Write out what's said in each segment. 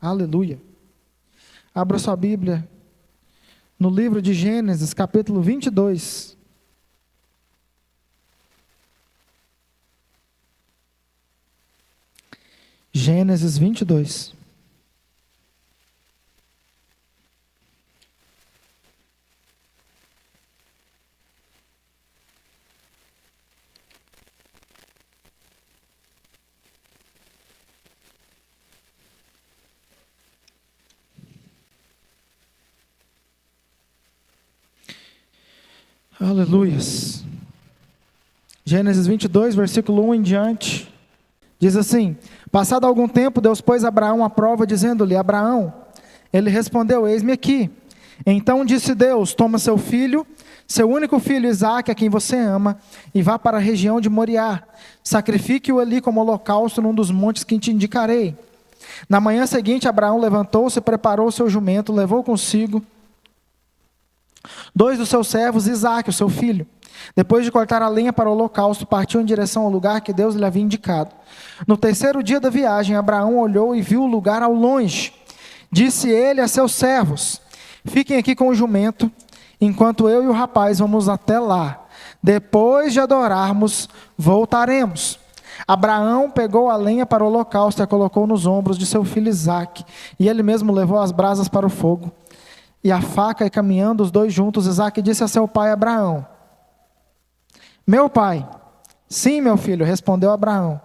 Aleluia. Abra sua Bíblia no livro de Gênesis, capítulo 22. Gênesis 22. Aleluias. Gênesis 22, versículo 1 em diante, diz assim: Passado algum tempo, Deus pôs Abraão à prova, dizendo-lhe: Abraão. Ele respondeu: Eis-me aqui. Então disse Deus: Toma seu filho, seu único filho Isaque, a quem você ama, e vá para a região de Moriá. Sacrifique-o ali como holocausto num dos montes que te indicarei. Na manhã seguinte, Abraão levantou-se, preparou seu jumento, levou consigo 2 dos seus servos, Isaque, o seu filho. Depois de cortar a lenha para o holocausto, partiu em direção ao lugar que Deus lhe havia indicado. No terceiro dia da viagem, Abraão olhou e viu o lugar ao longe. Disse ele a seus servos: Fiquem aqui com o jumento, enquanto eu e o rapaz vamos até lá. Depois de adorarmos, voltaremos. Abraão pegou a lenha para o holocausto e a colocou nos ombros de seu filho Isaque, e ele mesmo levou as brasas para o fogo e a faca, e caminhando os dois juntos, Isaque disse a seu pai Abraão: Meu pai. Sim, meu filho, respondeu Abraão.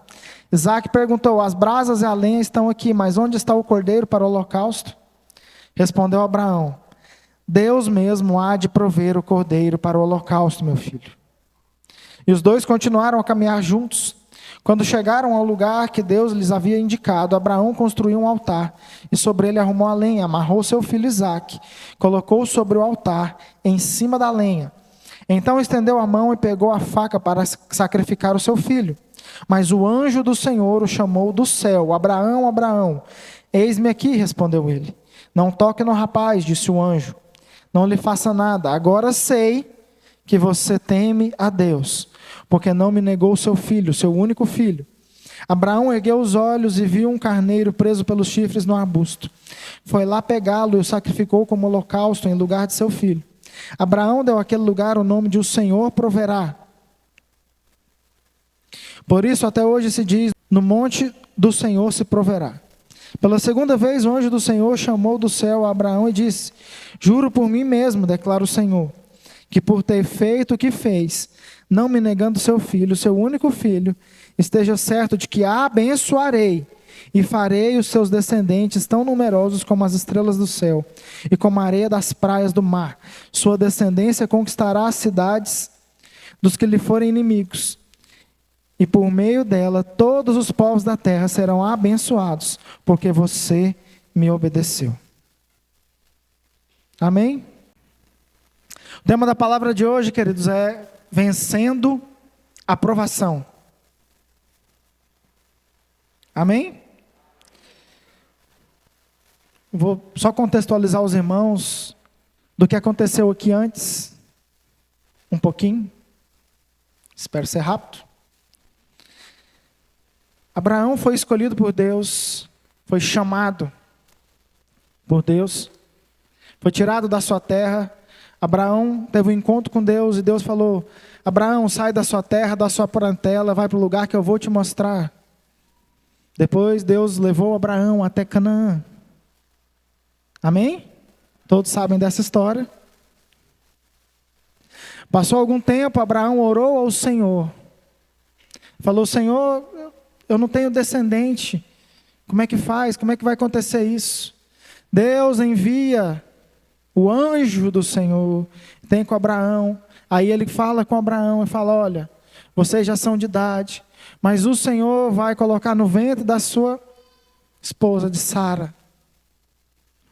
Isaque perguntou: As brasas e a lenha estão aqui, mas onde está o cordeiro para o holocausto? Respondeu Abraão: Deus mesmo há de prover o cordeiro para o holocausto, meu filho. E os dois continuaram a caminhar juntos. Quando chegaram ao lugar que Deus lhes havia indicado, Abraão construiu um altar, e sobre ele arrumou a lenha, amarrou seu filho Isaque, colocou-o sobre o altar, em cima da lenha. Então estendeu a mão e pegou a faca para sacrificar o seu filho. Mas o anjo do Senhor o chamou do céu: Abraão, Abraão. Eis-me aqui, respondeu ele. Não toque no rapaz, disse o anjo. Não lhe faça nada. Agora sei que você teme a Deus, porque não me negou o seu filho, seu único filho. Abraão ergueu os olhos e viu um carneiro preso pelos chifres no arbusto. Foi lá pegá-lo e o sacrificou como holocausto em lugar de seu filho. Abraão deu àquele lugar o nome de O Senhor Proverá. Por isso até hoje se diz: No monte do Senhor se proverá. Pela segunda vez o anjo do Senhor chamou do céu a Abraão e disse: Juro por mim mesmo, declara o Senhor, que por ter feito o que fez, não me negando seu filho, seu único filho, esteja certo de que a abençoarei e farei os seus descendentes tão numerosos como as estrelas do céu e como a areia das praias do mar. Sua descendência conquistará as cidades dos que lhe forem inimigos, e por meio dela todos os povos da terra serão abençoados, porque você me obedeceu. Amém? O tema da palavra de hoje, queridos, é vencendo a provação. Amém? Vou só contextualizar os irmãos do que aconteceu aqui antes, um pouquinho. Espero ser rápido. Abraão foi escolhido por Deus, foi chamado por Deus, foi tirado da sua terra. Abraão teve um encontro com Deus e Deus falou: Abraão, sai da sua terra, da sua parentela, vai para o lugar que eu vou te mostrar. Depois Deus levou Abraão até Canaã. Amém? Todos sabem dessa história. Passou algum tempo, Abraão orou ao Senhor. Falou: Senhor, eu não tenho descendente. Como é que faz? Como é que vai acontecer isso? Deus envia o anjo do Senhor, tem com Abraão. Aí ele fala com Abraão e fala: olha, vocês já são de idade, mas o Senhor vai colocar no ventre da sua esposa, de Sara,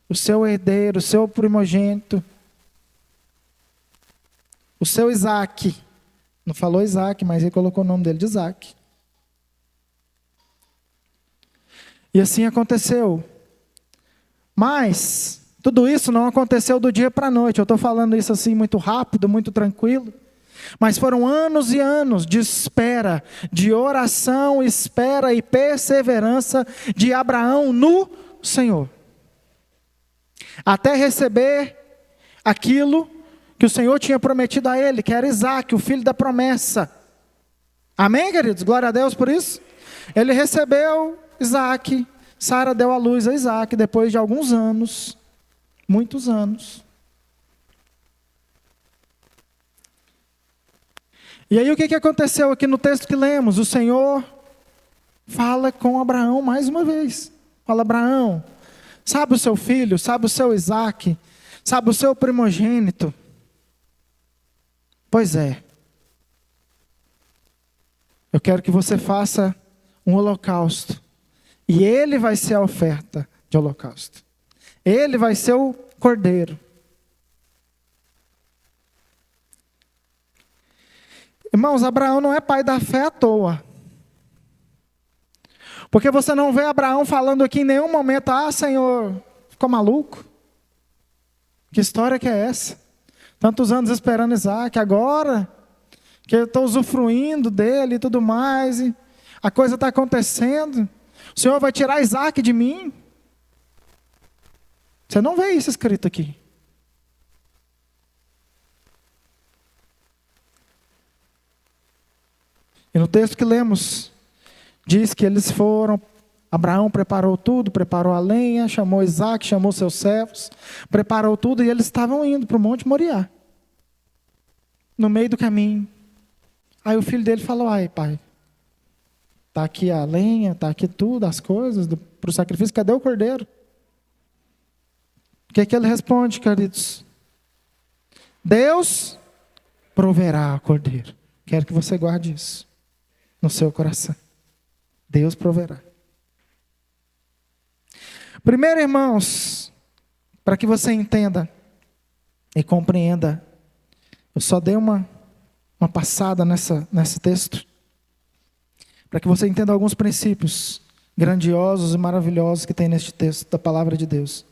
o seu herdeiro, o seu primogênito, o seu Isaque. Não falou Isaque, mas ele colocou o nome dele de Isaque. E assim aconteceu. Mas tudo isso não aconteceu do dia para a noite. Eu estou falando isso assim muito rápido, muito tranquilo. Mas foram anos e anos de espera, de oração, espera e perseverança de Abraão no Senhor, até receber aquilo que o Senhor tinha prometido a ele, que era Isaque, o filho da promessa. Amém, queridos? Glória a Deus por isso. Ele recebeu Isaque, Sara deu à luz a Isaque depois de alguns anos, muitos anos. E aí o que aconteceu aqui no texto que lemos? O Senhor fala com Abraão mais uma vez. Fala: Abraão, sabe o seu filho, sabe o seu Isaque, sabe o seu primogênito? Pois é. Eu quero que você faça um holocausto. E ele vai ser a oferta de holocausto. Ele vai ser o cordeiro. Irmãos, Abraão não é pai da fé à toa. Porque você não vê Abraão falando aqui em nenhum momento: ah, Senhor, ficou maluco? Que história que é essa? Tantos anos esperando Isaque, agora que eu estou usufruindo dele e tudo mais, e a coisa está acontecendo, o Senhor vai tirar Isaque de mim? Você não vê isso escrito aqui. E no texto que lemos, diz que eles foram, Abraão preparou tudo, preparou a lenha, chamou Isaque, chamou seus servos, preparou tudo, e eles estavam indo para o Monte Moriá. No meio do caminho, aí o filho dele falou: ai, pai, está aqui a lenha, está aqui tudo, as coisas para o sacrifício, cadê o cordeiro? O que ele responde, queridos? Deus proverá o cordeiro. Quero que você guarde isso no seu coração. Deus proverá. Primeiro, irmãos, para que você entenda e compreenda, eu só dei uma passada nesse texto, para que você entenda alguns princípios grandiosos e maravilhosos que tem neste texto da palavra de Deus,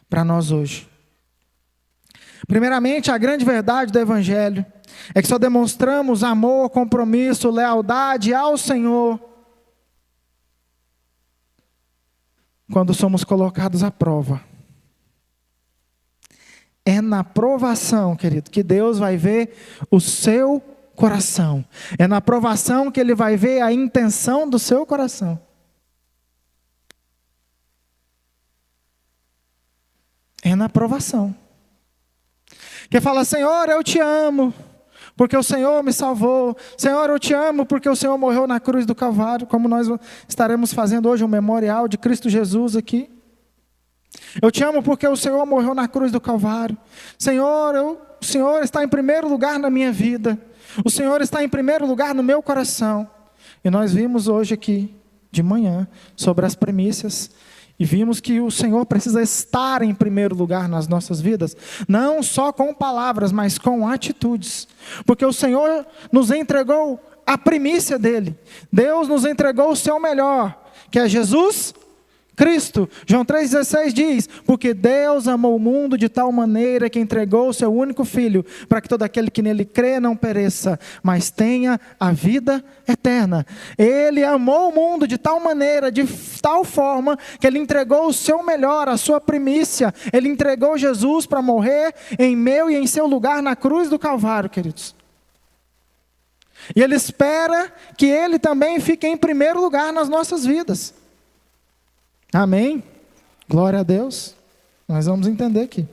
para nós hoje. Primeiramente, a grande verdade do Evangelho é que só demonstramos amor, compromisso, lealdade ao Senhor quando somos colocados à prova. É na provação, querido, que Deus vai ver o seu coração. É na provação que Ele vai ver a intenção do seu coração. É na provação. Que fala: Senhor, eu te amo, porque o Senhor me salvou. Senhor, eu te amo, porque o Senhor morreu na cruz do Calvário, como nós estaremos fazendo hoje um memorial de Cristo Jesus aqui. Eu te amo porque o Senhor morreu na cruz do Calvário. Senhor, o Senhor está em primeiro lugar na minha vida. O Senhor está em primeiro lugar no meu coração. E nós vimos hoje aqui, de manhã, sobre as primícias, e vimos que o Senhor precisa estar em primeiro lugar nas nossas vidas, não só com palavras, mas com atitudes. Porque o Senhor nos entregou a primícia dEle. Deus nos entregou o seu melhor, que é Jesus Cristo. João 3,16 diz: porque Deus amou o mundo de tal maneira que entregou o seu único Filho, para que todo aquele que nele crê não pereça, mas tenha a vida eterna. Ele amou o mundo de tal maneira, de tal forma, que Ele entregou o seu melhor, a sua primícia. Ele entregou Jesus para morrer em meu e em seu lugar na cruz do Calvário, queridos. E Ele espera que Ele também fique em primeiro lugar nas nossas vidas. Amém? Glória a Deus. Nós vamos entender aqui.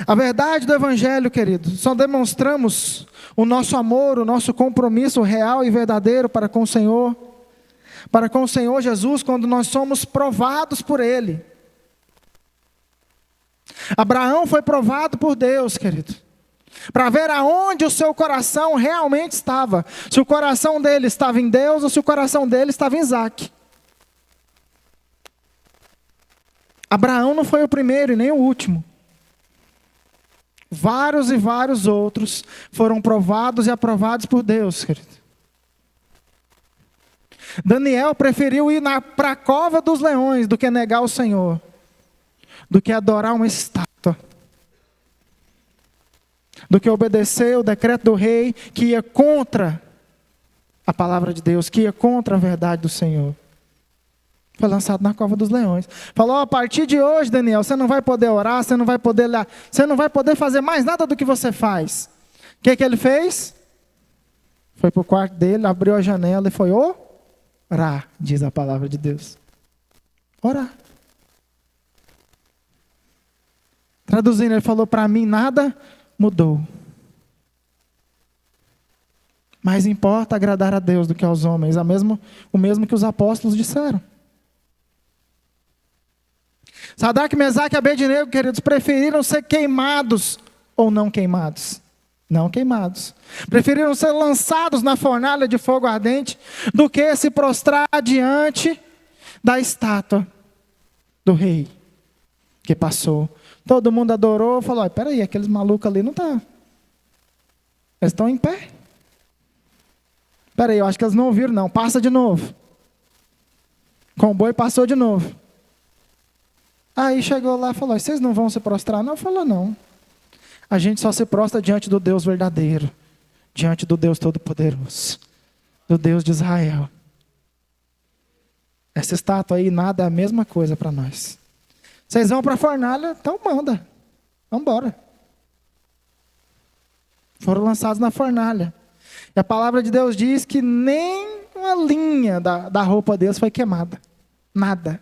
A verdade do Evangelho, querido, só demonstramos o nosso amor, o nosso compromisso real e verdadeiro para com o Senhor Jesus, quando nós somos provados por Ele. Abraão foi provado por Deus, querido, para ver aonde o seu coração realmente estava. Se o coração dele estava em Deus ou se o coração dele estava em Isaque. Abraão não foi o primeiro e nem o último. Vários e vários outros foram provados e aprovados por Deus, querido. Daniel preferiu ir para a cova dos leões do que negar o Senhor, do que adorar uma estátua, do que obedecer o decreto do rei que ia contra a palavra de Deus, que ia contra a verdade do Senhor. Foi lançado na cova dos leões. Falou: a partir de hoje, Daniel, você não vai poder orar, você não vai poder fazer mais nada do que você faz. O que ele fez? Foi para o quarto dele, abriu a janela e foi orar, diz a palavra de Deus. Orar. Traduzindo, ele falou: para mim nada mudou. Mais importa agradar a Deus do que aos homens. O mesmo que os apóstolos disseram. Sadraque, Mesaque e Abednego, queridos, preferiram ser queimados ou não queimados? Não queimados. Preferiram ser lançados na fornalha de fogo ardente do que se prostrar diante da estátua do rei que passou. Todo mundo adorou, falou: peraí, aqueles malucos ali não estão. Eles estão em pé. Peraí, eu acho que eles não ouviram não. Passa de novo. O comboio passou de novo. Aí chegou lá e falou: vocês não vão se prostrar? Não, falou: não. A gente só se prostra diante do Deus verdadeiro, diante do Deus Todo-Poderoso, do Deus de Israel. Essa estátua aí, nada é a mesma coisa para nós. Vocês vão para a fornalha? Então manda. Vamos embora. Foram lançados na fornalha. E a palavra de Deus diz que nem uma linha da roupa deles foi queimada. Nada.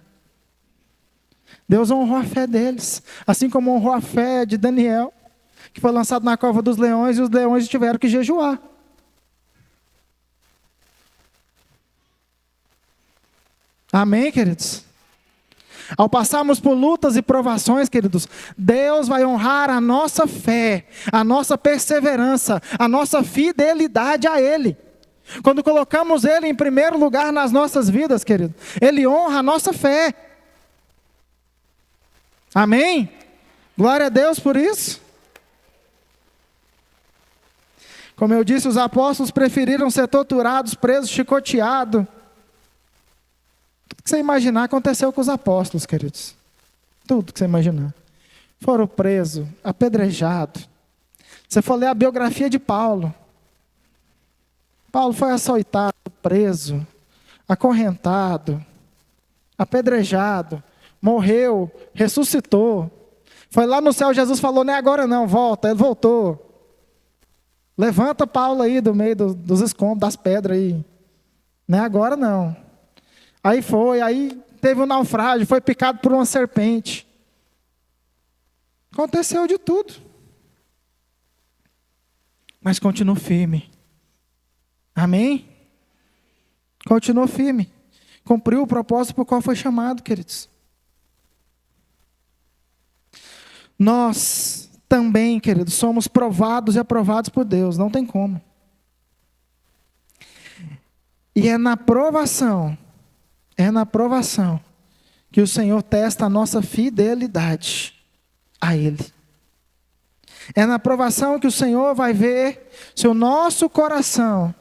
Deus honrou a fé deles, assim como honrou a fé de Daniel, que foi lançado na cova dos leões e os leões tiveram que jejuar. Amém, queridos? Ao passarmos por lutas e provações, queridos, Deus vai honrar a nossa fé, a nossa perseverança, a nossa fidelidade a Ele. Quando colocamos Ele em primeiro lugar nas nossas vidas, querido, Ele honra a nossa fé. Amém? Glória a Deus por isso. Como eu disse, os apóstolos preferiram ser torturados, presos, chicoteados. Tudo que você imaginar aconteceu com os apóstolos, queridos. Tudo que você imaginar. Foram presos, apedrejados. Você for ler a biografia de Paulo. Paulo foi açoitado, preso, acorrentado, apedrejado, morreu, ressuscitou. Foi lá no céu, Jesus falou: não é agora não, volta. Ele voltou. Levanta Paulo aí do meio dos escombros, das pedras aí. Não é agora não. Aí teve um naufrágio, foi picado por uma serpente. Aconteceu de tudo. Mas continuou firme. Amém? Continuou firme. Cumpriu o propósito por qual foi chamado, queridos. Nós também, queridos, somos provados e aprovados por Deus. Não tem como. E é na provação que o Senhor testa a nossa fidelidade a Ele. É na provação que o Senhor vai ver se o nosso coração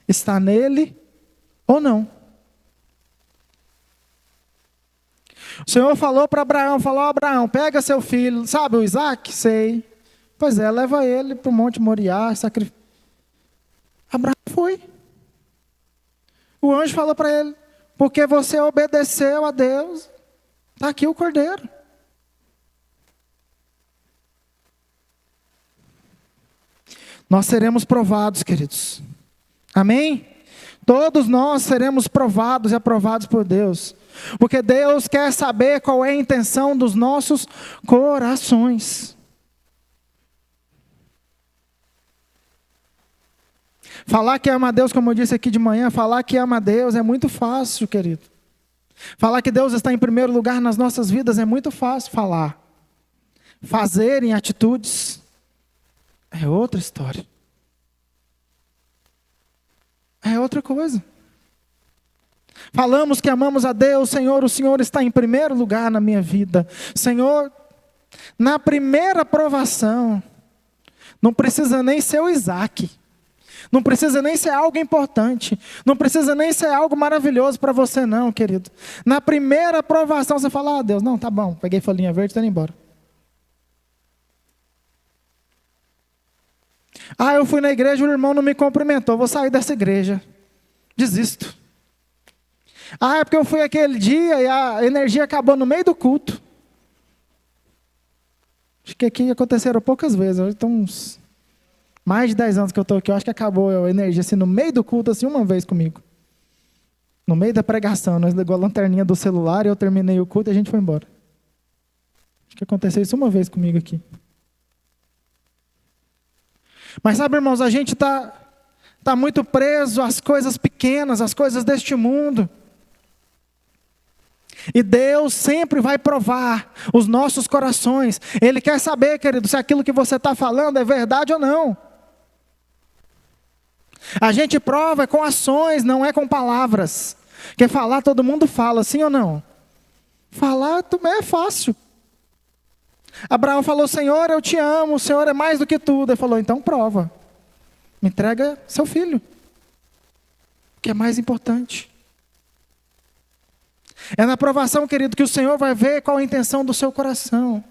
está nele ou não. O Senhor falou para Abraão, Abraão, pega seu filho, sabe o Isaac? Sei. Pois é, leva ele para o Monte Moriá, sacrifica. Abraão foi. O anjo falou para ele: porque você obedeceu a Deus, está aqui o cordeiro. Nós seremos provados, queridos. Amém? Todos nós seremos provados e aprovados por Deus. Porque Deus quer saber qual é a intenção dos nossos corações. Falar que ama a Deus, como eu disse aqui de manhã, falar que ama a Deus é muito fácil, querido. Falar que Deus está em primeiro lugar nas nossas vidas é muito fácil falar. Fazer em atitudes é outra história. É outra coisa. Falamos que amamos a Deus, Senhor, o Senhor está em primeiro lugar na minha vida. Senhor, na primeira provação, não precisa nem ser o Isaac. Não precisa nem ser algo importante. Não precisa nem ser algo maravilhoso para você não, querido. Na primeira provação você fala: ah, Deus, não, tá bom, peguei folhinha verde e estou indo embora. Ah, eu fui na igreja, o irmão não me cumprimentou, vou sair dessa igreja. Desisto. Ah, é porque eu fui aquele dia e a energia acabou no meio do culto. Acho que aqui aconteceram poucas vezes. Hoje estão uns mais de 10 anos que eu estou aqui. Eu acho que acabou a energia assim no meio do culto, assim, uma vez comigo. No meio da pregação, nós ligou a lanterninha do celular, eu terminei o culto e a gente foi embora. Acho que aconteceu isso uma vez comigo aqui. Mas sabe, irmãos, a gente está muito preso às coisas pequenas, às coisas deste mundo. E Deus sempre vai provar os nossos corações. Ele quer saber, querido, se aquilo que você está falando é verdade ou não. A gente prova com ações, não é com palavras. Porque falar todo mundo fala, sim ou não? Falar também é fácil. Abraão falou, Senhor, eu te amo, o Senhor é mais do que tudo. Ele falou, então prova. Me entrega seu filho. Que é mais importante. É na provação, querido, que o Senhor vai ver qual a intenção do seu coração.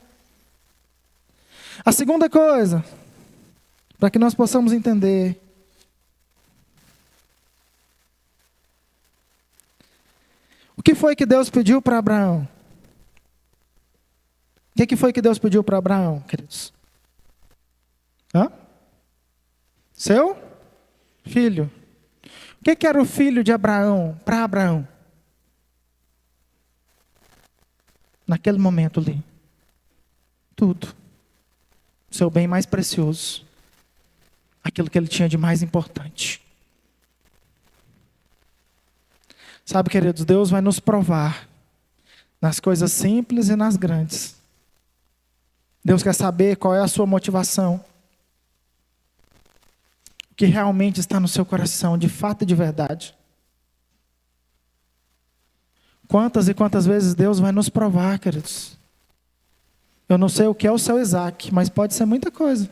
A segunda coisa, para que nós possamos entender. O que foi que Deus pediu para Abraão? O que foi que Deus pediu para Abraão, queridos? Seu filho. O que era o filho de Abraão para Abraão? Naquele momento ali. Tudo. Seu bem mais precioso. Aquilo que ele tinha de mais importante. Sabe, queridos, Deus vai nos provar nas coisas simples e nas grandes. Deus quer saber qual é a sua motivação. O que realmente está no seu coração, de fato e de verdade. Quantas e quantas vezes Deus vai nos provar, queridos. Eu não sei o que é o seu Isaac, mas pode ser muita coisa.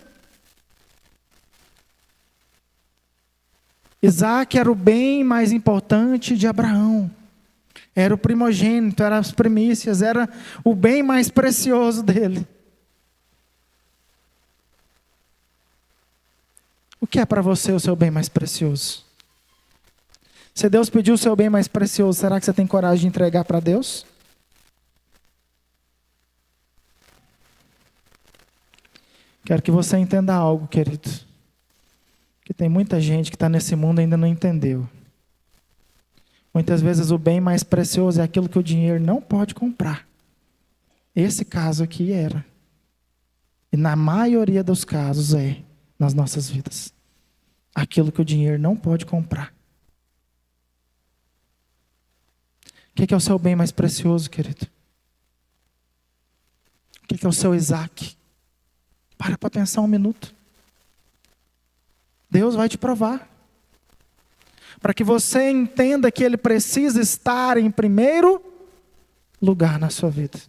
Isaac era o bem mais importante de Abraão. Era o primogênito, eram as primícias, era o bem mais precioso dele. O que é para você o seu bem mais precioso? Se Deus pediu o seu bem mais precioso, será que você tem coragem de entregar para Deus? Quero que você entenda algo, querido. Que tem muita gente que está nesse mundo e ainda não entendeu. Muitas vezes o bem mais precioso é aquilo que o dinheiro não pode comprar. Esse caso aqui era. E na maioria dos casos é nas nossas vidas. Aquilo que o dinheiro não pode comprar. O que é o seu bem mais precioso, querido? O que é o seu Isaac? Para pensar um minuto. Deus vai te provar. Para que você entenda que Ele precisa estar em primeiro lugar na sua vida.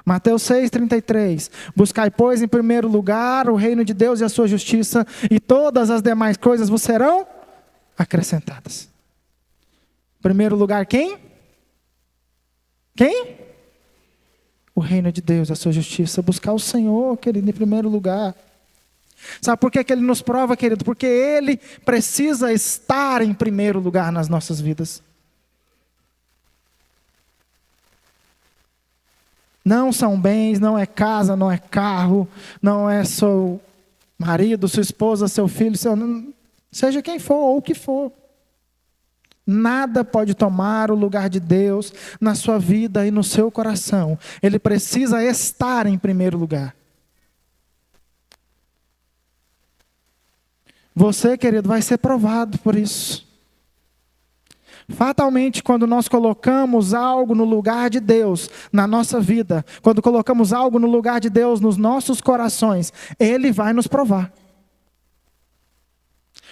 Mateus 6,33. Buscai, pois, em primeiro lugar o reino de Deus e a sua justiça, e todas as demais coisas vos serão acrescentadas. Em primeiro lugar, quem? Quem? O reino de Deus, a sua justiça. Buscar o Senhor, querido, em primeiro lugar. Sabe por que Ele nos prova, querido? Porque Ele precisa estar em primeiro lugar nas nossas vidas. Não são bens, não é casa, não é carro, não é seu marido, sua esposa, seu filho, seja quem for ou o que for. Nada pode tomar o lugar de Deus na sua vida e no seu coração. Ele precisa estar em primeiro lugar. Você, querido, vai ser provado por isso. Fatalmente, quando nós colocamos algo no lugar de Deus na nossa vida, quando colocamos algo no lugar de Deus nos nossos corações, Ele vai nos provar.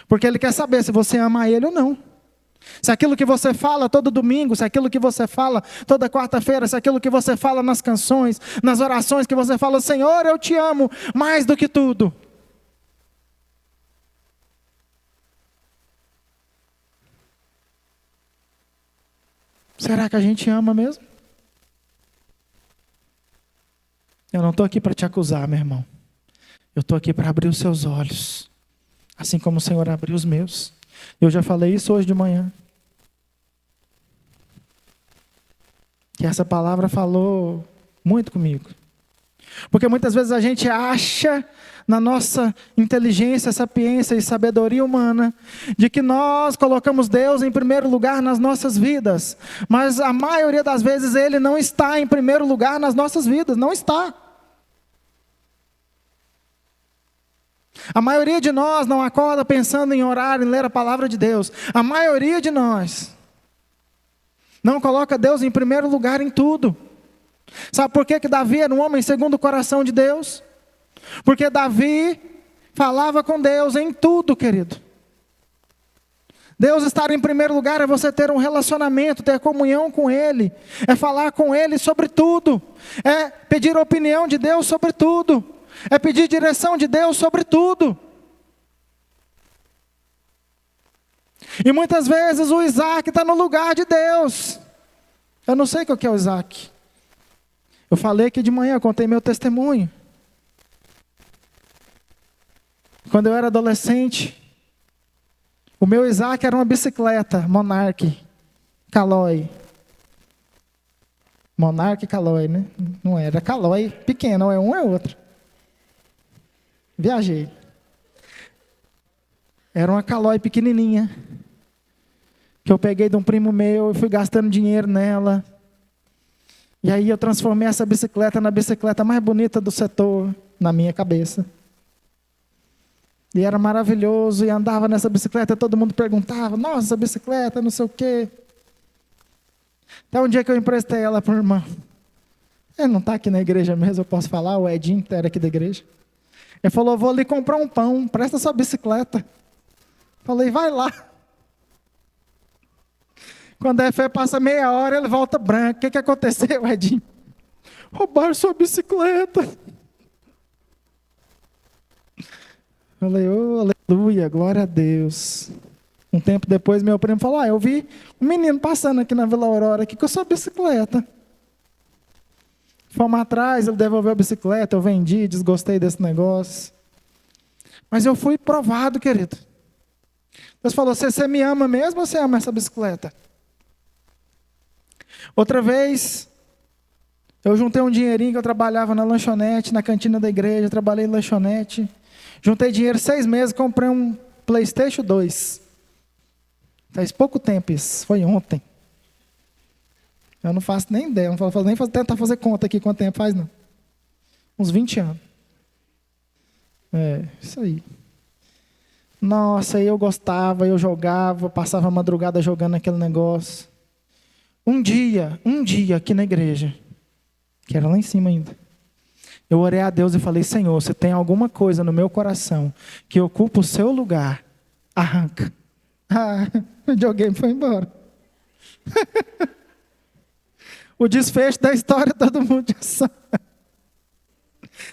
Porque Ele quer saber se você ama Ele ou não. Se aquilo que você fala todo domingo, se aquilo que você fala toda quarta-feira, se aquilo que você fala nas canções, nas orações que você fala, Senhor, eu te amo mais do que tudo. Será que a gente ama mesmo? Eu não estou aqui para te acusar, meu irmão. Eu estou aqui para abrir os seus olhos. Assim como o Senhor abriu os meus. Eu já falei isso hoje de manhã. Que essa palavra falou muito comigo. Porque muitas vezes a gente acha, na nossa inteligência, sapiência e sabedoria humana, de que nós colocamos Deus em primeiro lugar nas nossas vidas. Mas a maioria das vezes Ele não está em primeiro lugar nas nossas vidas, não está. A maioria de nós não acorda pensando em orar, em ler a palavra de Deus. A maioria de nós não coloca Deus em primeiro lugar em tudo. Sabe por que Davi era um homem segundo o coração de Deus? Porque Davi falava com Deus em tudo, querido. Deus estar em primeiro lugar é você ter um relacionamento, ter comunhão com Ele, é falar com Ele sobre tudo, é pedir opinião de Deus sobre tudo, é pedir direção de Deus sobre tudo. E muitas vezes o Isaac está no lugar de Deus. Eu não sei qual que é o Isaac. Eu falei aqui de manhã, eu contei meu testemunho. Quando eu era adolescente, o meu Isaac era uma bicicleta Monarch Caloi. Monarch Caloi, né? Não era Caloi pequena, é um é outro. Viajei. Era uma Caloi pequenininha, que eu peguei de um primo meu e fui gastando dinheiro nela. E aí eu transformei essa bicicleta na bicicleta mais bonita do setor, na minha cabeça. E era maravilhoso, e andava nessa bicicleta, todo mundo perguntava, nossa, essa bicicleta, não sei o quê. Até um dia que eu emprestei ela para o irmão. Ele não está aqui na igreja mesmo, eu posso falar, o Edinho era aqui da igreja. Ele falou, vou ali comprar um pão, presta sua bicicleta. Falei, vai lá. Quando a fé passa meia hora, ele volta branco. O que aconteceu, Edinho? Roubaram sua bicicleta. Falei, oh, aleluia, glória a Deus. Um tempo depois, meu primo falou, eu vi um menino passando aqui na Vila Aurora, aqui com a sua bicicleta. Fomos atrás, ele devolveu a bicicleta, eu vendi, desgostei desse negócio. Mas eu fui provado, querido. Deus falou, você me ama mesmo ou você ama essa bicicleta? Outra vez, eu juntei um dinheirinho que eu trabalhava na lanchonete, na cantina da igreja, trabalhei em lanchonete. Juntei dinheiro 6 meses, comprei um PlayStation 2. Faz pouco tempo isso, foi ontem. Eu não faço nem ideia, não faço nem tentar fazer conta aqui quanto tempo faz não. Uns 20 anos. Isso aí. Nossa, eu gostava, eu jogava, passava a madrugada jogando aquele negócio. Um dia aqui na igreja, que era lá em cima ainda, eu orei a Deus e falei, Senhor, se tem alguma coisa no meu coração que ocupa o seu lugar, arranca. O videogame foi embora. O desfecho da história todo mundo já sabe.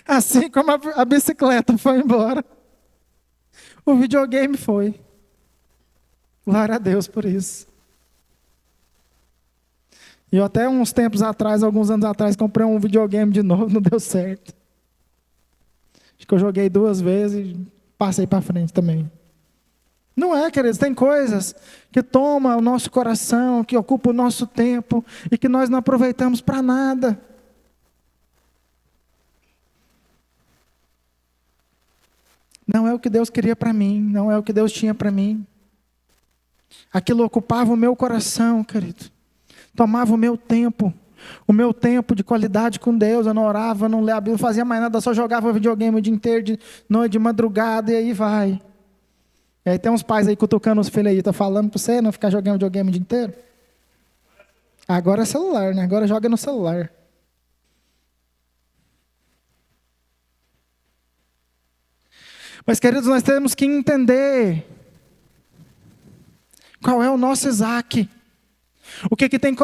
Assim como a bicicleta foi embora, o videogame foi. Glória a Deus por isso. E eu até uns tempos atrás, alguns anos atrás, comprei um videogame de novo, não deu certo. Acho que eu joguei 2 vezes e passei para frente também. Não é, queridos, tem coisas que tomam o nosso coração, que ocupam o nosso tempo e que nós não aproveitamos para nada. Não é o que Deus queria para mim, não é o que Deus tinha para mim. Aquilo ocupava o meu coração, querido. Tomava o meu tempo de qualidade com Deus. Eu não orava, não lia a Bíblia, não fazia mais nada, só jogava videogame o dia inteiro, de noite, de madrugada, e aí vai. E aí tem uns pais aí cutucando os filhos aí, tá falando para você não ficar jogando videogame o dia inteiro? Agora é celular, né? Agora joga no celular. Mas, queridos, nós temos que entender qual é o nosso Isaac. O que tem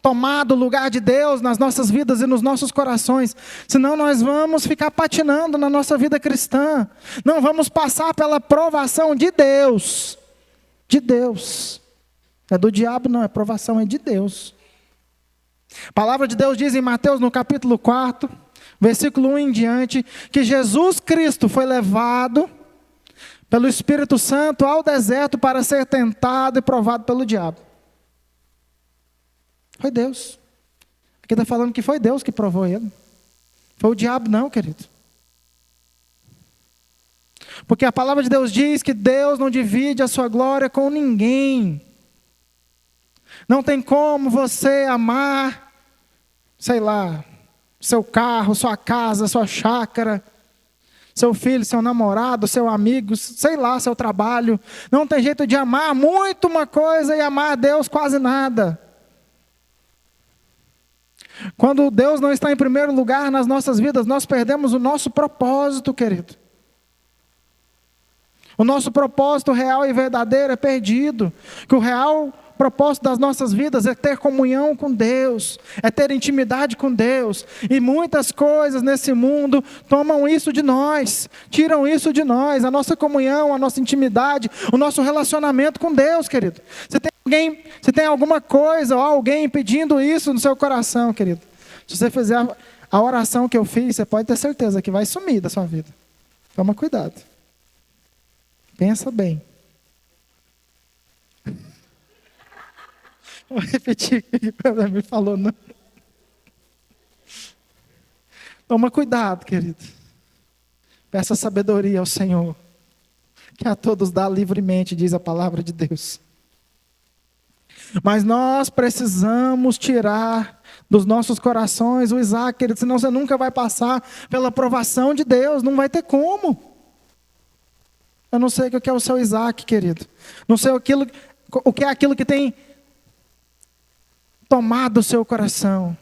tomado o lugar de Deus nas nossas vidas e nos nossos corações. Senão nós vamos ficar patinando na nossa vida cristã. Não vamos passar pela provação de Deus. De Deus. Não é do diabo não, a provação é de Deus. A palavra de Deus diz em Mateus no capítulo 4, versículo 1 em diante, que Jesus Cristo foi levado pelo Espírito Santo ao deserto para ser tentado e provado pelo diabo. Foi Deus. Aqui está falando que foi Deus que provou ele. Foi o diabo não, querido. Porque a palavra de Deus diz que Deus não divide a sua glória com ninguém. Não tem como você amar, sei lá, seu carro, sua casa, sua chácara, seu filho, seu namorado, seu amigo, sei lá, seu trabalho. Não tem jeito de amar muito uma coisa e amar a Deus quase nada. Quando Deus não está em primeiro lugar nas nossas vidas, nós perdemos o nosso propósito, querido. O nosso propósito real e verdadeiro é perdido. Que o real propósito das nossas vidas é ter comunhão com Deus, é ter intimidade com Deus. E muitas coisas nesse mundo tomam isso de nós, tiram isso de nós, a nossa comunhão, a nossa intimidade, o nosso relacionamento com Deus, querido. Se tem alguma coisa ou alguém impedindo isso no seu coração, querido, se você fizer a oração que eu fiz, você pode ter certeza que vai sumir da sua vida. Toma cuidado. Pensa bem. Vou repetir o que o me falou. Não. Toma cuidado, querido. Peça sabedoria ao Senhor, que a todos dá livremente, diz a palavra de Deus. Mas nós precisamos tirar dos nossos corações o Isaac, querido, senão você nunca vai passar pela aprovação de Deus, não vai ter como. Eu não sei o que é o seu Isaac, querido. Não sei o que é aquilo que tem tomado o seu coração.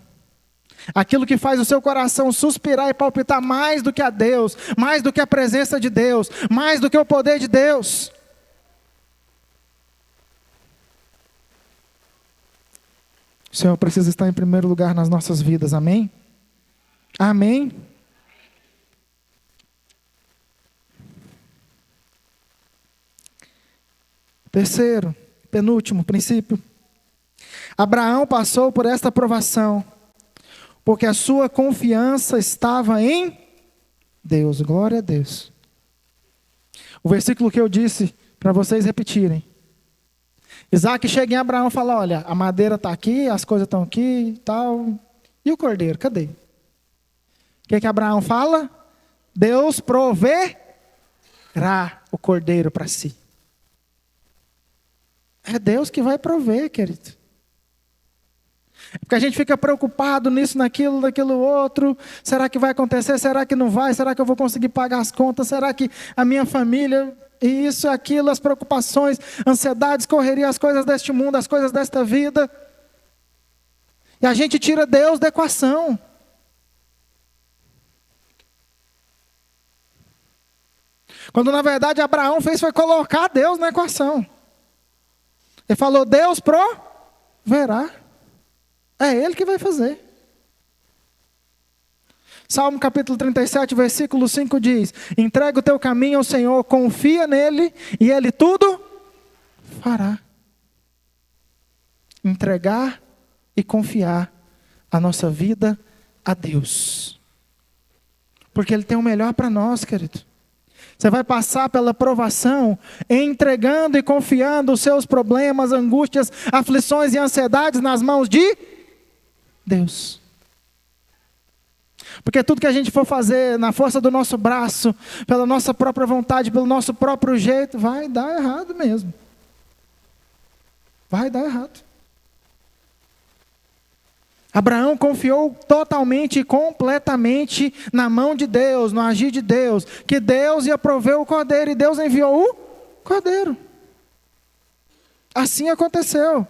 Aquilo que faz o seu coração suspirar e palpitar mais do que a Deus, mais do que a presença de Deus, mais do que o poder de Deus. O Senhor precisa estar em primeiro lugar nas nossas vidas, amém? Amém? Terceiro, penúltimo princípio. Abraão passou por esta provação, porque a sua confiança estava em Deus. Glória a Deus. O versículo que eu disse para vocês repetirem. Isaac chega em Abraão e fala, olha, a madeira está aqui, as coisas estão aqui e tal. E o cordeiro, cadê? O que Abraão fala? Deus proverá o cordeiro para si. É Deus que vai prover, querido. Porque a gente fica preocupado nisso, naquilo, daquilo outro. Será que vai acontecer? Será que não vai? Será que eu vou conseguir pagar as contas? Será que a minha família, isso, aquilo, as preocupações, ansiedades, correria, as coisas deste mundo, as coisas desta vida. E a gente tira Deus da equação. Quando na verdade Abraão foi colocar Deus na equação. Ele falou, Deus proverá. É Ele que vai fazer. Salmo capítulo 37, versículo 5 diz, entrega o teu caminho ao Senhor, confia nele e Ele tudo fará. Entregar e confiar a nossa vida a Deus. Porque Ele tem o melhor para nós, querido. Você vai passar pela provação, entregando e confiando os seus problemas, angústias, aflições e ansiedades nas mãos de Deus. Porque tudo que a gente for fazer na força do nosso braço, pela nossa própria vontade, pelo nosso próprio jeito, vai dar errado mesmo. Vai dar errado. Abraão confiou totalmente e completamente na mão de Deus, no agir de Deus, que Deus ia prover o cordeiro, e Deus enviou o cordeiro. Assim aconteceu.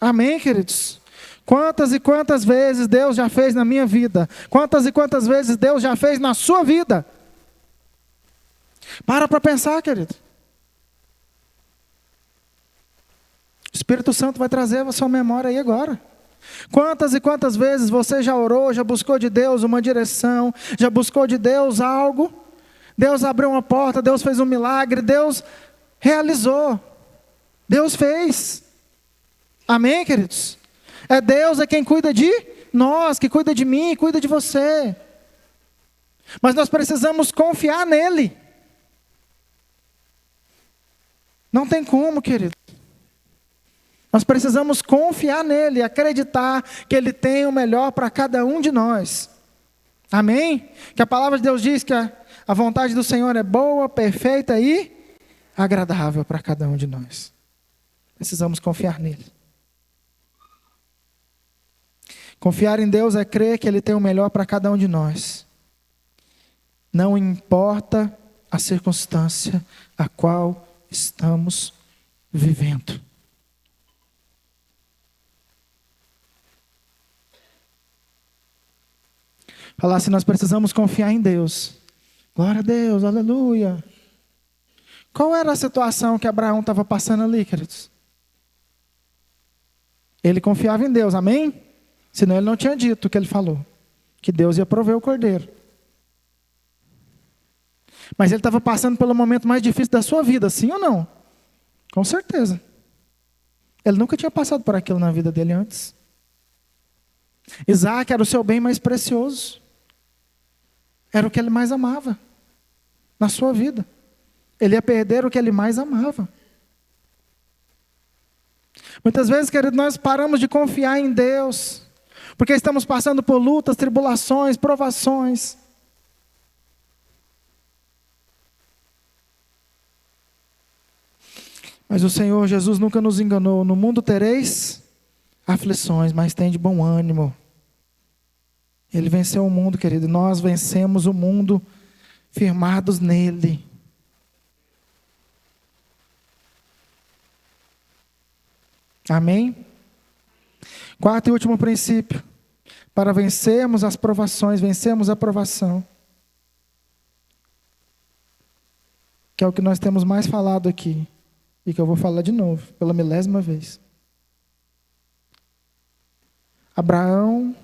Amém, queridos? Quantas e quantas vezes Deus já fez na minha vida? Quantas e quantas vezes Deus já fez na sua vida? Para pensar, querido. O Espírito Santo vai trazer a sua memória aí agora. Quantas e quantas vezes você já orou, já buscou de Deus uma direção, já buscou de Deus algo? Deus abriu uma porta, Deus fez um milagre, Deus realizou. Deus fez. Amém, queridos? Deus é quem cuida de nós, que cuida de mim, cuida de você. Mas nós precisamos confiar nele. Não tem como, querido. Nós precisamos confiar nele, acreditar que ele tem o melhor para cada um de nós. Amém? Que a palavra de Deus diz que a vontade do Senhor é boa, perfeita e agradável para cada um de nós. Precisamos confiar nele. Confiar em Deus é crer que ele tem o melhor para cada um de nós. Não importa a circunstância a qual estamos vivendo. Falar assim, nós precisamos confiar em Deus. Glória a Deus, aleluia. Qual era a situação que Abraão estava passando ali, queridos? Ele confiava em Deus, amém? Senão ele não tinha dito o que ele falou, que Deus ia prover o cordeiro. Mas ele estava passando pelo momento mais difícil da sua vida, sim ou não? Com certeza. Ele nunca tinha passado por aquilo na vida dele antes. Isaac era o seu bem mais precioso. Era o que ele mais amava na sua vida. Ele ia perder o que ele mais amava. Muitas vezes, querido, nós paramos de confiar em Deus, porque estamos passando por lutas, tribulações, provações. Mas o Senhor Jesus nunca nos enganou. No mundo tereis aflições, mas tem de bom ânimo. Ele venceu o mundo, querido. Nós vencemos o mundo firmados nele. Amém? Quarto e último princípio. Para vencermos as provações, vencermos a provação. Que é o que nós temos mais falado aqui. E que eu vou falar de novo, pela 1000ª vez. Abraão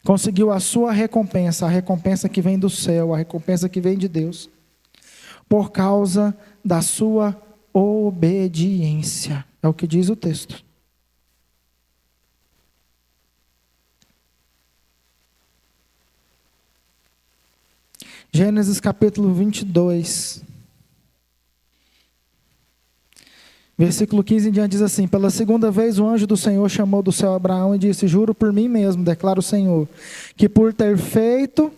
conseguiu a sua recompensa, a recompensa que vem do céu, a recompensa que vem de Deus, por causa da sua obediência. É o que diz o texto. Gênesis capítulo 22. Versículo 15 em diante diz assim: pela segunda vez o anjo do Senhor chamou do céu Abraão e disse: juro por mim mesmo, declara o Senhor, que por ter feito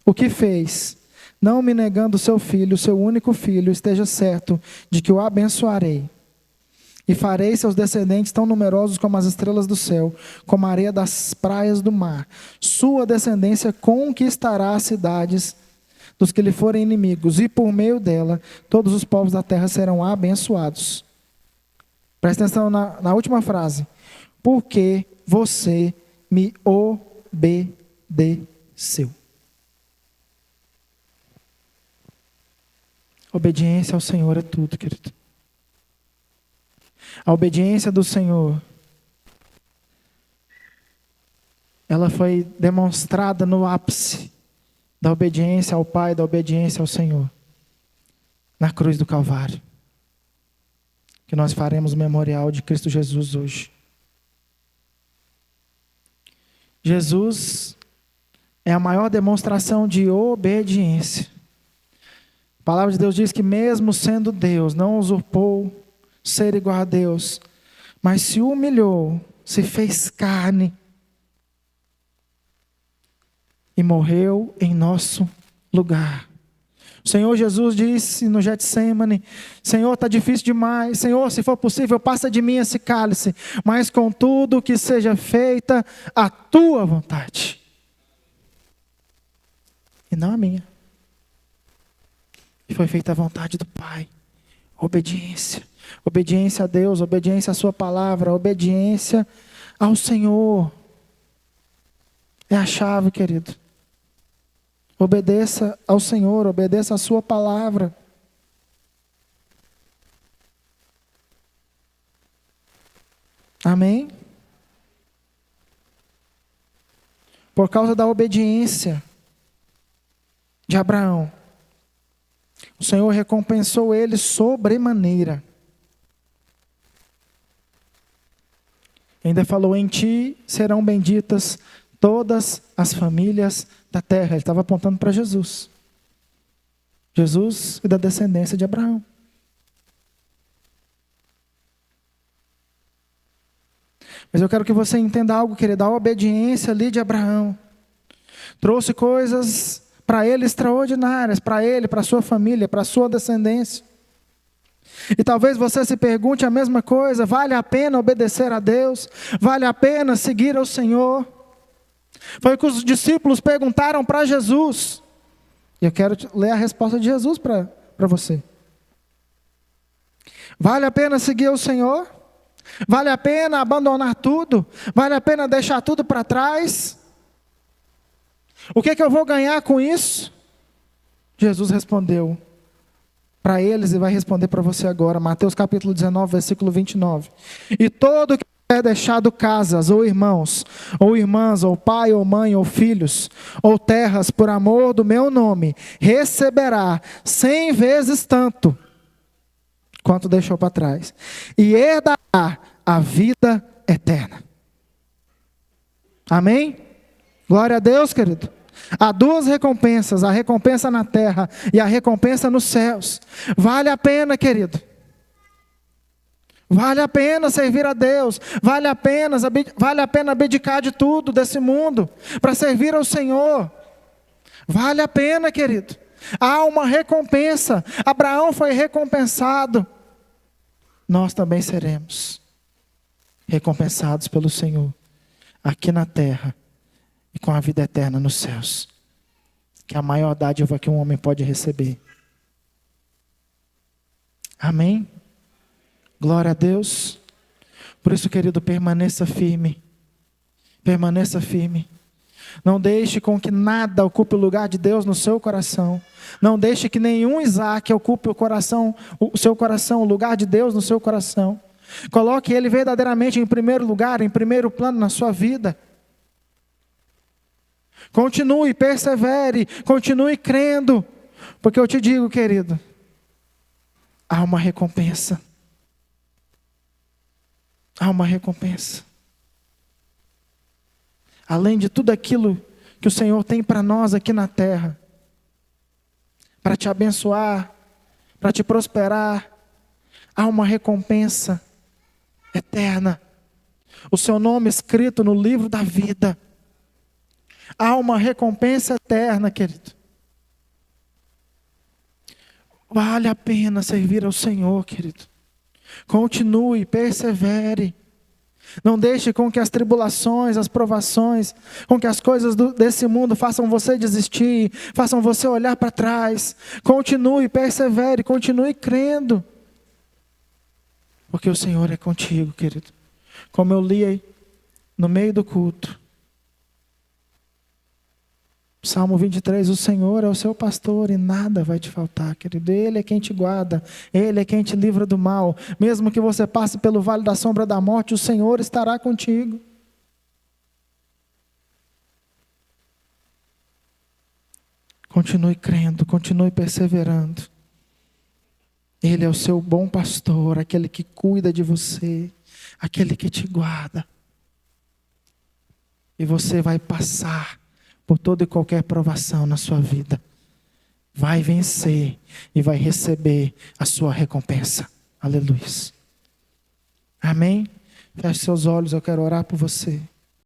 o que fez, não me negando o seu filho, o seu único filho, esteja certo de que o abençoarei. E farei seus descendentes tão numerosos como as estrelas do céu, como a areia das praias do mar. Sua descendência conquistará as cidades dos que lhe forem inimigos, e por meio dela, todos os povos da terra serão abençoados. Presta atenção na última frase. Porque você me obedeceu. Obediência ao Senhor é tudo, querido. A obediência do Senhor, ela foi demonstrada no ápice da obediência ao Pai, da obediência ao Senhor, na cruz do Calvário, que nós faremos o memorial de Cristo Jesus hoje. Jesus é a maior demonstração de obediência. A palavra de Deus diz que mesmo sendo Deus, não usurpou ser igual a Deus, mas se humilhou, se fez carne, e morreu em nosso lugar. O Senhor Jesus disse no Getsêmani: Senhor, está difícil demais. Senhor, se for possível, passa de mim esse cálice. Mas contudo, que seja feita a tua vontade, e não a minha. E foi feita a vontade do Pai. Obediência. Obediência a Deus, obediência à sua palavra, obediência ao Senhor. É a chave, querido. Obedeça ao Senhor, obedeça a sua palavra. Amém? Por causa da obediência de Abraão, o Senhor recompensou ele sobremaneira. Ainda falou: em ti serão benditas todas as famílias da terra. Ele estava apontando para Jesus. Jesus e da descendência de Abraão. Mas eu quero que você entenda algo, querido. A obediência ali de Abraão trouxe coisas para ele extraordinárias, para ele, para sua família, para sua descendência. E talvez você se pergunte a mesma coisa: vale a pena obedecer a Deus? Vale a pena seguir ao Senhor? Foi o que os discípulos perguntaram para Jesus. E eu quero ler a resposta de Jesus para você. Vale a pena seguir o Senhor? Vale a pena abandonar tudo? Vale a pena deixar tudo para trás? O que eu vou ganhar com isso? Jesus respondeu para eles e vai responder para você agora. Mateus capítulo 19, versículo 29. E todo que tiver deixado casas, ou irmãos, ou irmãs, ou pai, ou mãe, ou filhos, ou terras, por amor do meu nome, receberá 100 vezes tanto quanto deixou para trás, e herdará a vida eterna. Amém? Glória a Deus, querido. Há duas recompensas: a recompensa na terra e a recompensa nos céus. Vale a pena, querido. Vale a pena servir a Deus. Vale a pena abdicar de tudo desse mundo para servir ao Senhor. Vale a pena, querido. Há uma recompensa. Abraão foi recompensado. Nós também seremos recompensados pelo Senhor aqui na terra e com a vida eterna nos céus, que é a maior dádiva que um homem pode receber. Amém? Glória a Deus. Por isso, querido, permaneça firme. Permaneça firme. Não deixe com que nada ocupe o lugar de Deus no seu coração. Não deixe que nenhum Isaac ocupe o seu coração, o lugar de Deus no seu coração. Coloque ele verdadeiramente em primeiro lugar, em primeiro plano na sua vida. Continue, persevere, continue crendo. Porque eu te digo, querido, há uma recompensa. Há uma recompensa. Além de tudo aquilo que o Senhor tem para nós aqui na terra, para te abençoar, para te prosperar, há uma recompensa eterna. O seu nome escrito no livro da vida. Há uma recompensa eterna, querido. Vale a pena servir ao Senhor, querido. Continue, persevere. Não deixe com que as tribulações, as provações, com que as coisas desse mundo façam você desistir, façam você olhar para trás. Continue, persevere, continue crendo. Porque o Senhor é contigo, querido. Como eu li aí no meio do culto. Salmo 23, o Senhor é o seu pastor e nada vai te faltar, querido. Ele é quem te guarda, Ele é quem te livra do mal. Mesmo que você passe pelo vale da sombra da morte, o Senhor estará contigo. Continue crendo, continue perseverando. Ele é o seu bom pastor, aquele que cuida de você, aquele que te guarda. E você vai passar por toda e qualquer provação na sua vida. Vai vencer e vai receber a sua recompensa. Aleluia. Amém? Feche seus olhos, eu quero orar por você.